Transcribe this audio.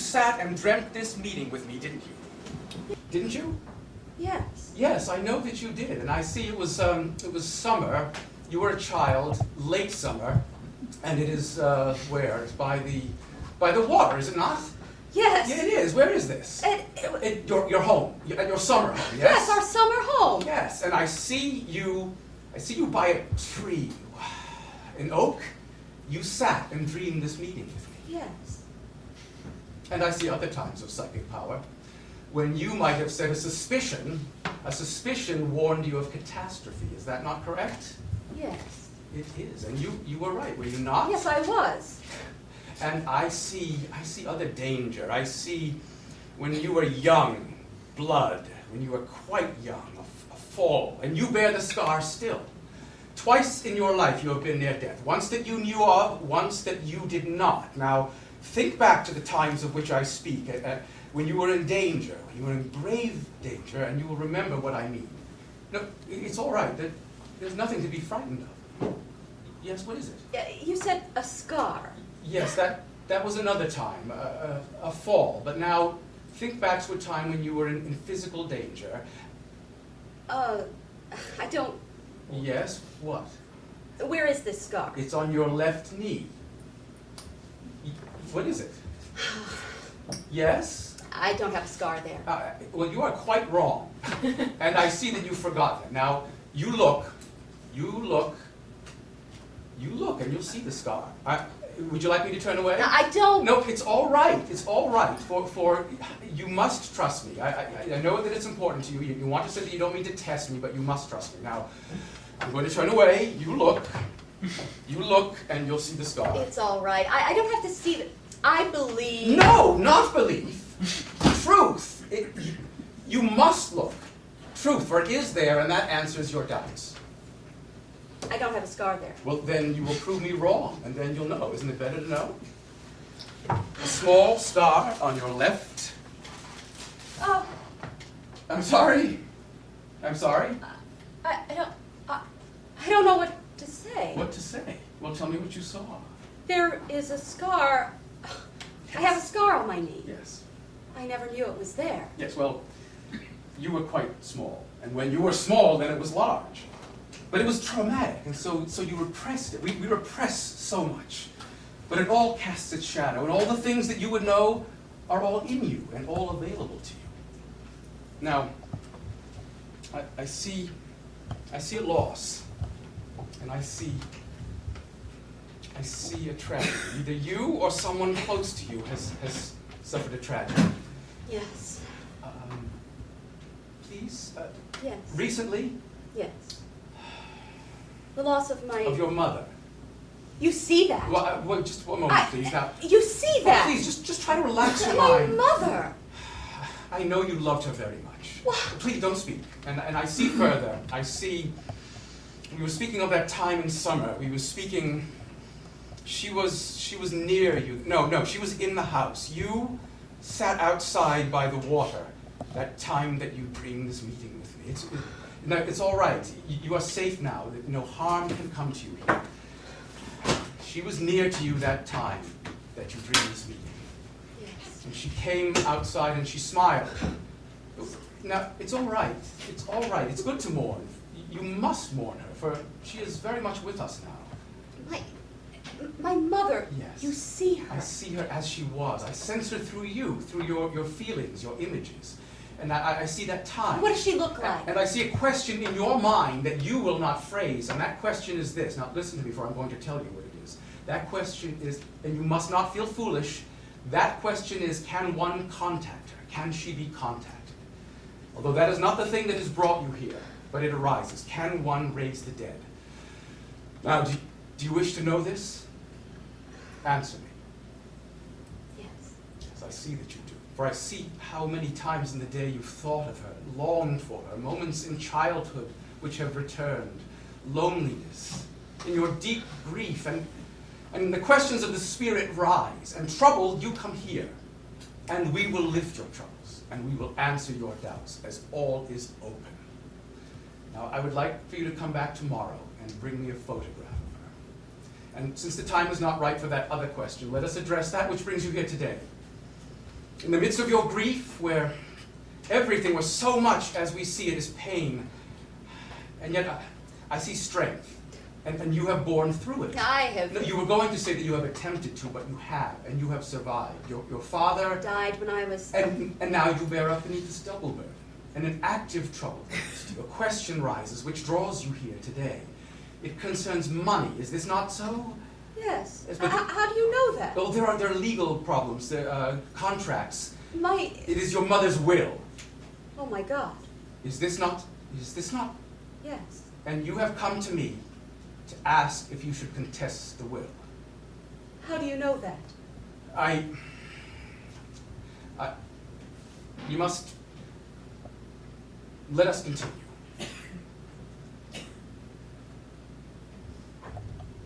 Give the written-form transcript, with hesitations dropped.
sat and dreamt this meeting with me, didn't you? Didn't you? Yes. Yes, I know that you did, and I see it was summer. You were a child, late summer, and it is where? It's by the water, is it not? Yes. Yeah, it is. Where is this? Your home, your summer home. Yes. Yes, our summer home. Yes, and I see you by a tree, an oak. You sat and dreamed this meeting with me. Yes. And I see other times of psychic power when you might have said a suspicion warned you of catastrophe. Is that not correct? Yes. It is, and you were right, were you not? Yes, I was. And I see other danger. I see when you were young, blood, when you were quite young, a fall, and you bear the scar still. Twice in your life you have been near death. Once that you knew of, once that you did not. Now, think back to the times of which I speak, when you were in danger, when you were in grave danger, and you will remember what I mean. No, it's all right. There's nothing to be frightened of. Yes, what is it? You said a scar. Yes, that was another time, a fall. But now, think back to a time when you were in physical danger. I don't... Yes, what? Where is this scar? It's on your left knee. What is it? Yes? I don't have a scar there. Well, you are quite wrong. And I see that you've forgotten. Now, you look, and you'll see the scar. Would you like me to turn away? I don't... No, it's all right. It's all right. For you must trust me. I know that it's important to you. You want to say that you don't mean to test me, but you must trust me. Now, I'm going to turn away. You look, and you'll see the scar. It's all right. I don't have to see it. I believe... No, not belief. Truth. You must look. Truth, for it is there, and that answers your doubts. I don't have a scar there. Well, then you will prove me wrong, and then you'll know. Isn't it better to know? A small scar on your left. Oh. I'm sorry. I'm sorry. I don't know what to say. What to say? Well, tell me what you saw. There is a scar. I have a scar on my knee. Yes. I never knew it was there. Yes, well, you were quite small. And when you were small, then it was large. But it was traumatic, and so you repressed it. We repress so much. But it all casts its shadow, and all the things that you would know are all in you and all available to you. Now, I see a loss, and I see a tragedy. Either you or someone close to you has suffered a tragedy. Yes. Please? Yes. Recently? Yes. The loss of my... Of your mother. You see that? Well, just one moment, please. Now, you see that? Please, just try to relax your My mind. mother. I know you loved her very much. What? Please don't speak. And I see further. I see. We were speaking of that time in summer. We were speaking. She was near you. No, she was in the house. You sat outside by the water. That time that you dreamed this meeting with me. It's all right. You are safe now. No harm can come to you here. She was near to you that time that you dreamed this meeting. Yes. And she came outside and she smiled. Now, it's all right. It's all right. It's good to mourn. You must mourn her, for she is very much with us now. My mother. Yes. You see her. I see her as she was. I sense her through you, through your feelings, your images. And I see that time. What does she look like? And I see a question in your mind that you will not phrase, and that question is this. Now, listen to me, for I'm going to tell you what it is. That question is, and you must not feel foolish, that question is, can one contact her? Can she be contacted? Although that is not the thing that has brought you here, but it arises. Can one raise the dead? Now, do you wish to know this? Answer me. Yes. Yes, I see that you do. For I see how many times in the day you've thought of her, longed for her, moments in childhood which have returned, loneliness, in your deep grief, and the questions of the spirit rise, and trouble, you come here, and we will lift your troubles, and we will answer your doubts, as all is open. Now, I would like for you to come back tomorrow and bring me a photograph of her. And since the time is not right for that other question, let us address that which brings you here today. In the midst of your grief, where everything was so much as we see it is pain, and yet I see strength, and you have borne through it. I have No, you were going to say that you have attempted to, but you have, and you have survived. Your father died when I was... And now you bear up beneath this double burden. And an active trouble comes to you. A question rises which draws you here today. It concerns money. Is this not so? Yes. Yes, but How do you know that? Oh, there are legal problems, there are contracts. My... It is your mother's will. Oh, my God. Is this not? Yes. And you have come to me to ask if you should contest the will. How do you know that? You must let us continue.